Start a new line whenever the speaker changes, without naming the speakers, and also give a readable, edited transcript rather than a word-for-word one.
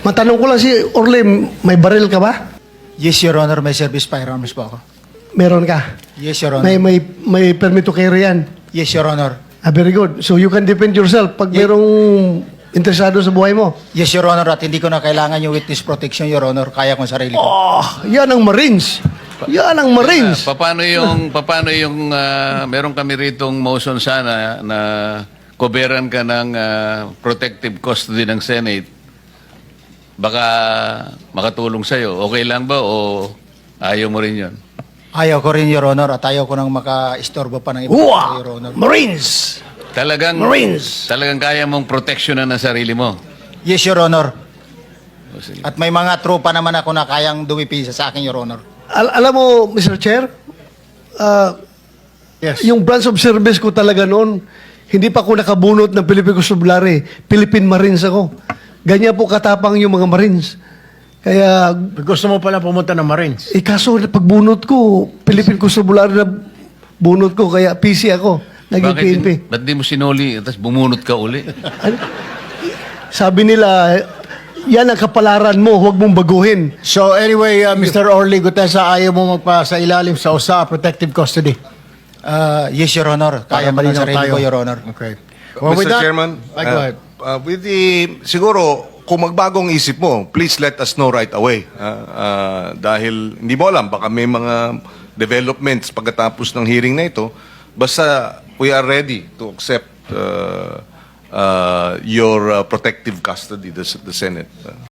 Matanong ko lang si Orly, may baril ka ba?
Yes, Your Honor. May service firearms po ako.
Meron ka?
Yes, Your Honor.
May permit to carry yan?
Yes, Your Honor.
Very good. So you can defend yourself pag merong interesado sa buhay mo.
Yes, Your Honor. At hindi ko na kailangan yung witness protection, Your Honor. Kaya kong sarili ko.
Oh, yan ang Marines. Yan ang Marines.
Paano yung meron kami ritong motion sana na koberan ka ng protective custody ng Senate. Baka makatulong sa'yo. Okay lang ba o ayaw mo rin yun?
Ayaw ko rin, Your Honor. At ayaw ko nang maka-istorbo pa ng iba, Your Honor.
Marines!
Talagang kaya mong proteksyonan ng sarili mo.
Yes, Your Honor.
O, sige.
At may mga tropa naman ako na kayang dumipisa sa akin, Your Honor.
Alam mo, Mr. Chair,
Yes.
yung branch of service ko talaga noon, hindi pa ako nakabunot ng Philippine Constabulary. Philippine Marines ako. Ganyan po katapang yung mga Marines. Kaya,
Gusto mo pala pumunta ng Marines.
kaso pagbunot ko, Philippine Constabulary na bunot ko, kaya PC ako. Naging PNP.
Ba't di mo sinuli tapos bumunot ka uli?
Ano? Sabi nila, yan ang kapalaran mo, huwag mong baguhin.
So anyway, Mr. Orly Gutesa, ayaw mo magpa sa ilalim sa USA protective custody.
Yes, Your Honor. Kaya ko ng sarili ko, Your Honor.
Okay. Well, with
Mr.
that,
Chairman,
Ay, go ahead.
with the, siguro, kung magbagong isip mo, please let us know right away. Dahil hindi mo alam, baka may mga developments pagkatapos ng hearing na ito. Basta we are ready to accept your protective custody, the Senate.